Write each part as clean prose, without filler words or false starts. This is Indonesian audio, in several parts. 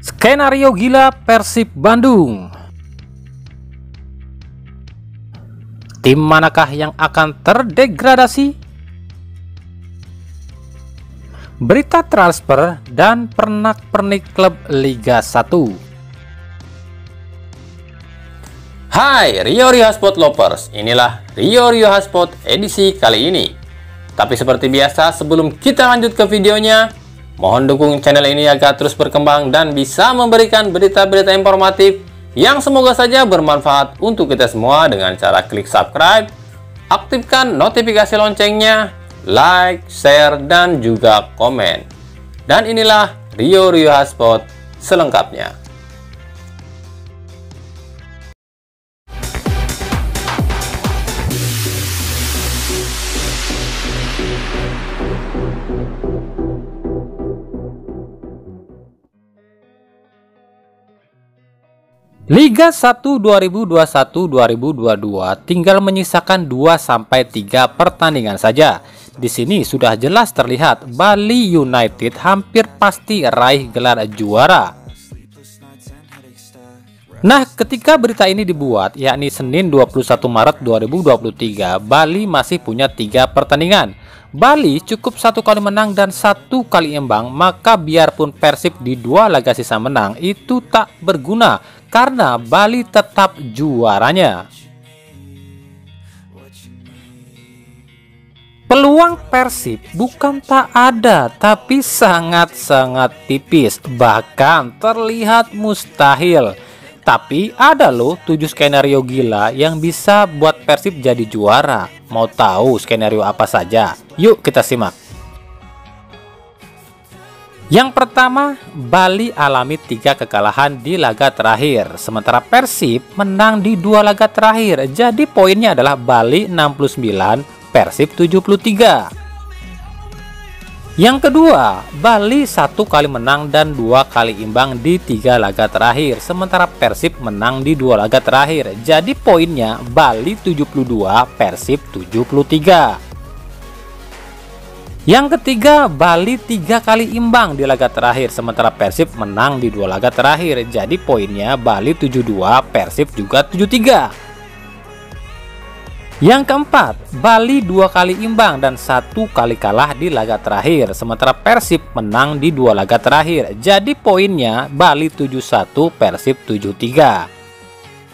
Skenario gila Persib Bandung. Tim manakah yang akan terdegradasi? Berita transfer dan pernak-pernik klub Liga 1. Hai Rio Hotspot Lovers, inilah Rio Hotspot edisi kali ini. Tapi seperti biasa, sebelum kita lanjut ke videonya, mohon dukung channel ini agar terus berkembang dan bisa memberikan berita-berita informatif yang semoga saja bermanfaat untuk kita semua dengan cara klik subscribe, aktifkan notifikasi loncengnya, like, share, dan juga komen. Dan inilah Rio Hotspot selengkapnya. Liga 1 2021-2022 tinggal menyisakan 2-3 pertandingan saja. Di sini sudah jelas terlihat Bali United hampir pasti raih gelar juara. Nah, ketika berita ini dibuat, yakni Senin 21 Maret 2023, Bali masih punya 3 pertandingan. Bali cukup 1 kali menang dan 1 kali imbang, maka biarpun Persib di 2 laga sisa menang, itu tak berguna karena Bali tetap juaranya. Peluang Persib bukan tak ada, tapi sangat-sangat tipis, bahkan terlihat mustahil. Tapi ada loh 7 skenario gila yang bisa buat Persib jadi juara. Mau tahu skenario apa saja? Yuk kita simak. Yang pertama, Bali alami 3 kekalahan di laga terakhir, sementara Persib menang di 2 laga terakhir. Jadi poinnya adalah Bali 69, Persib 73. Yang kedua, Bali 1 kali menang dan 2 kali imbang di 3 laga terakhir, sementara Persib menang di 2 laga terakhir. Jadi poinnya Bali 72, Persib 73. Yang ketiga, Bali 3 kali imbang di laga terakhir, sementara Persib menang di 2 laga terakhir. Jadi poinnya Bali 72, Persib juga 73. Yang keempat, Bali 2 kali imbang dan 1 kali kalah di laga terakhir, sementara Persib menang di 2 laga terakhir. Jadi poinnya Bali 71, Persib 73.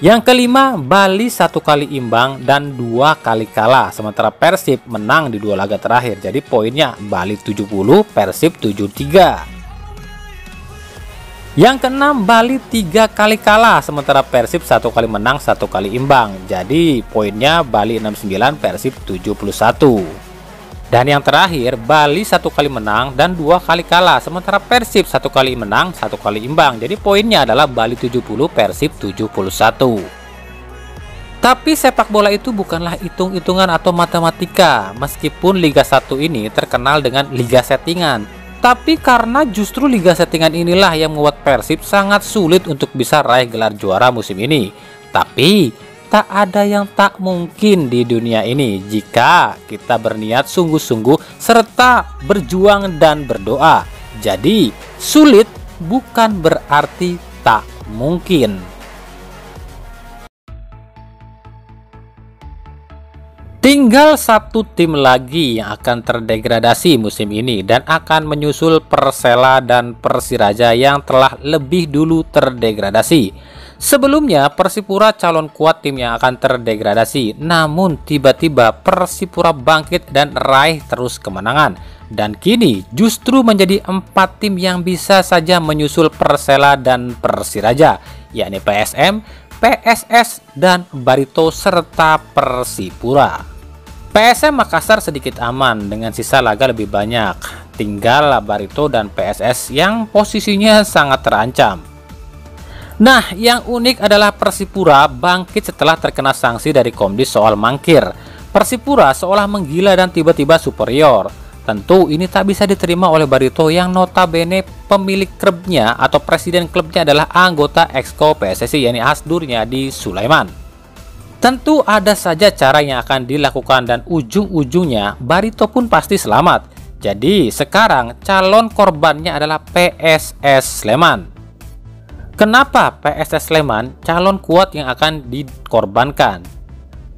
Yang kelima, Bali 1 kali imbang dan 2 kali kalah, sementara Persib menang di 2 laga terakhir. Jadi poinnya Bali 70, Persib 73. Yang keenam, Bali 3 kali kalah, sementara Persib 1 kali menang, 1 kali imbang. Jadi poinnya Bali 69, Persib 71. Dan yang terakhir, Bali 1 kali menang dan 2 kali kalah, sementara Persib 1 kali menang, 1 kali imbang. Jadi poinnya adalah Bali 70, Persib 71. Tapi sepak bola itu bukanlah hitung-hitungan atau matematika. Meskipun Liga 1 ini terkenal dengan liga settingan, tapi karena justru liga settingan inilah yang membuat Persib sangat sulit untuk bisa raih gelar juara musim ini. Tapi tak ada yang tak mungkin di dunia ini jika kita berniat sungguh-sungguh serta berjuang dan berdoa. Jadi sulit bukan berarti tak mungkin. Tinggal 1 tim lagi yang akan terdegradasi musim ini dan akan menyusul Persela dan Persiraja yang telah lebih dulu terdegradasi. Sebelumnya Persipura calon kuat tim yang akan terdegradasi, namun tiba-tiba Persipura bangkit dan raih terus kemenangan. Dan kini justru menjadi 4 tim yang bisa saja menyusul Persela dan Persiraja, yakni PSM, PSS, dan Barito serta Persipura. PSM Makassar sedikit aman dengan sisa laga lebih banyak, tinggal Barito dan PSS yang posisinya sangat terancam. Nah, yang unik adalah Persipura bangkit setelah terkena sanksi dari Komdis soal mangkir. Persipura seolah menggila dan tiba-tiba superior. Tentu ini tak bisa diterima oleh Barito yang notabene pemilik klubnya atau presiden klubnya adalah anggota Exco PSSI, yakni Asdurnya di Sulaiman. Tentu ada saja cara yang akan dilakukan dan ujung-ujungnya Barito pun pasti selamat. Jadi sekarang calon korbannya adalah PSS Sleman. Kenapa PSS Sleman calon kuat yang akan dikorbankan?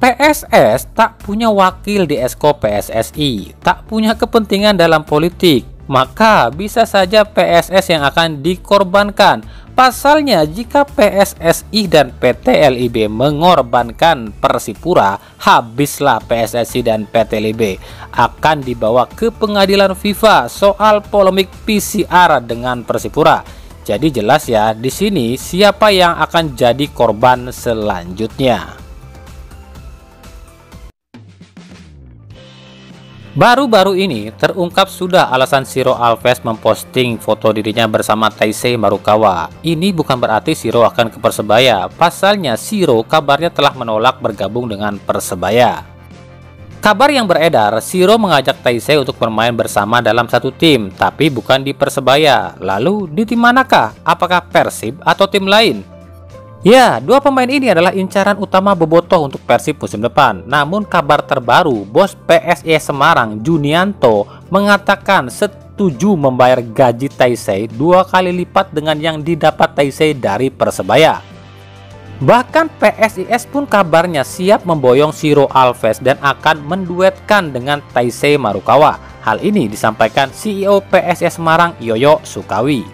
PSS tak punya wakil di Esko PSSI, tak punya kepentingan dalam politik, maka bisa saja PSS yang akan dikorbankan. Pasalnya, jika PSSI dan PT LIB mengorbankan Persipura, habislah PSSI dan PT LIB. Akan dibawa ke pengadilan FIFA soal polemik PCR dengan Persipura. Jadi jelas ya, di sini siapa yang akan jadi korban selanjutnya. Baru-baru ini terungkap sudah alasan Shiro Alves memposting foto dirinya bersama Taisei Marukawa. Ini bukan berarti Shiro akan ke Persebaya. Pasalnya Shiro kabarnya telah menolak bergabung dengan Persebaya. Kabar yang beredar, Shiro mengajak Taisei untuk bermain bersama dalam satu tim, tapi bukan di Persebaya. Lalu di tim manakah? Apakah Persib atau tim lain? Ya, dua pemain ini adalah incaran utama bobotoh untuk Persib musim depan. Namun kabar terbaru, bos PSIS Semarang Junianto mengatakan setuju membayar gaji Taisei 2 kali lipat dengan yang didapat Taisei dari Persebaya. Bahkan PSIS pun kabarnya siap memboyong Shiro Alves dan akan menduetkan dengan Taisei Marukawa. Hal ini disampaikan CEO PSIS Semarang Yoyo Sukawi.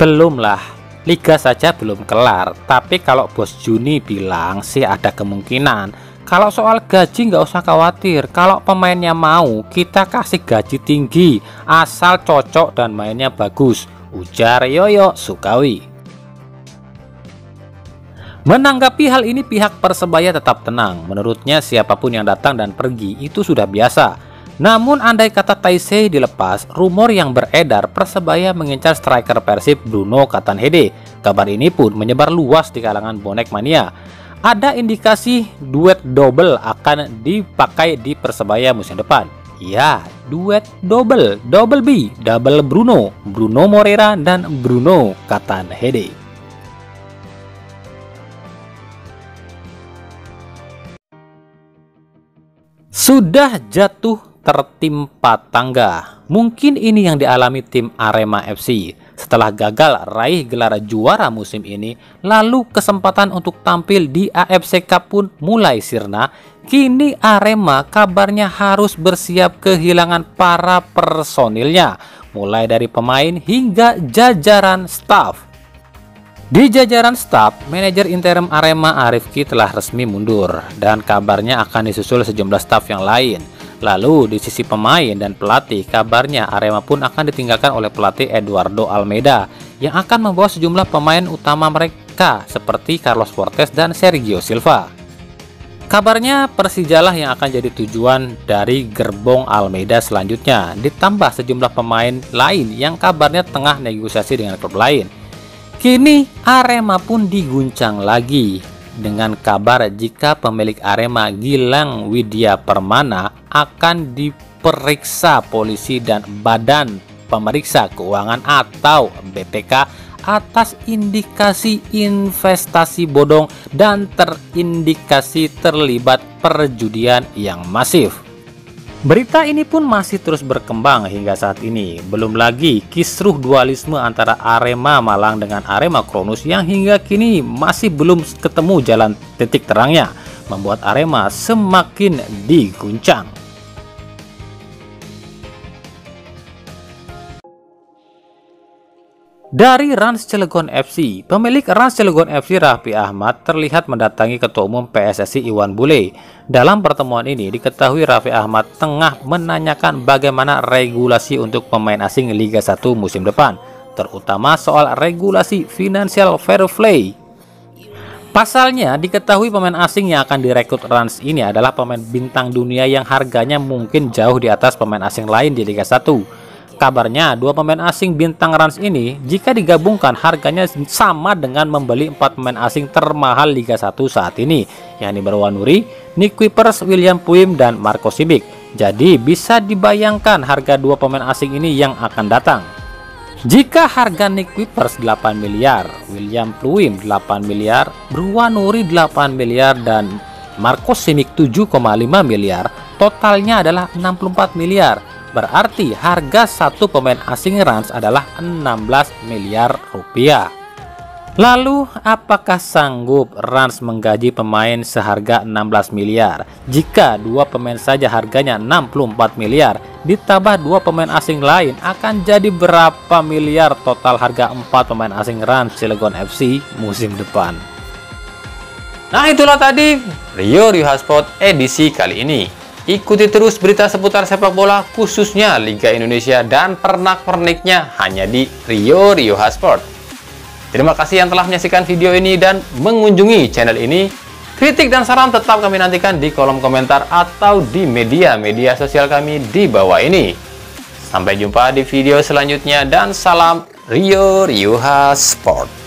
Belumlah, liga saja belum kelar, tapi kalau bos Juni bilang sih ada kemungkinan. Kalau soal gaji nggak usah khawatir, kalau pemainnya mau kita kasih gaji tinggi, asal cocok dan mainnya bagus, ujar Yoyo Sukawi. Menanggapi hal ini, pihak Persebaya tetap tenang. Menurutnya siapapun yang datang dan pergi itu sudah biasa. Namun andai kata Taisei dilepas, rumor yang beredar Persebaya mengincar striker Persib Bruno Katanhede. Kabar ini pun menyebar luas di kalangan bonek mania. Ada indikasi duet double akan dipakai di Persebaya musim depan. Ya, duet double B, double Bruno Moreira dan Bruno Katanhede. Sudah jatuh tertimpa tangga. Mungkin ini yang dialami tim Arema FC. Setelah gagal raih gelar juara musim ini, lalu kesempatan untuk tampil di AFC Cup pun mulai sirna. Kini Arema kabarnya harus bersiap kehilangan para personilnya, mulai dari pemain hingga jajaran staf. Di jajaran staf, manajer interim Arema Arifki telah resmi mundur dan kabarnya akan disusul sejumlah staf yang lain. Lalu di sisi pemain dan pelatih, kabarnya Arema pun akan ditinggalkan oleh pelatih Eduardo Almeida yang akan membawa sejumlah pemain utama mereka seperti Carlos Fortes dan Sergio Silva. Kabarnya Persijalah yang akan jadi tujuan dari gerbong Almeida selanjutnya, ditambah sejumlah pemain lain yang kabarnya tengah negosiasi dengan klub lain. Kini Arema pun diguncang lagi dengan kabar jika pemilik Arema Gilang Widya Permana akan diperiksa polisi dan Badan Pemeriksa Keuangan atau BPK atas indikasi investasi bodong dan terindikasi terlibat perjudian yang masif. Berita ini pun masih terus berkembang hingga saat ini. Belum lagi kisruh dualisme antara Arema Malang dengan Arema Kronus yang hingga kini masih belum ketemu jalan titik terangnya, membuat Arema semakin diguncang. Dari Rans Cilegon FC, pemilik Rans Cilegon FC Raffi Ahmad terlihat mendatangi Ketua Umum PSSI Iwan Bule. Dalam pertemuan ini diketahui Raffi Ahmad tengah menanyakan bagaimana regulasi untuk pemain asing Liga 1 musim depan, terutama soal regulasi financial fair play. Pasalnya diketahui pemain asing yang akan direkrut Rans ini adalah pemain bintang dunia yang harganya mungkin jauh di atas pemain asing lain di Liga 1. Kabarnya dua pemain asing bintang Rans ini jika digabungkan harganya sama dengan membeli 4 pemain asing termahal Liga 1 saat ini, yakni Marwan Nuri, Nick Kuipers, William Puim, dan Marco Simic. Jadi bisa dibayangkan harga dua pemain asing ini yang akan datang. Jika harga Nick Kuipers 8 miliar, William Puim 8 miliar, Marwan Nuri 8 miliar, dan Marco Simic 7,5 miliar, totalnya adalah 64 miliar. Berarti harga satu pemain asing Rans adalah 16 miliar rupiah. Lalu, apakah sanggup Rans menggaji pemain seharga 16 miliar? Jika dua pemain saja harganya 64 miliar, ditambah dua pemain asing lain, akan jadi berapa miliar total harga 4 pemain asing Rans Cilegon FC musim depan? Nah, itulah tadi Rio Sport edisi kali ini. Ikuti terus berita seputar sepak bola, khususnya Liga Indonesia dan pernak-perniknya hanya di Rio Sport. Terima kasih yang telah menyaksikan video ini dan mengunjungi channel ini. Kritik dan saran tetap kami nantikan di kolom komentar atau di media sosial kami di bawah ini. Sampai jumpa di video selanjutnya dan salam Rio Sport.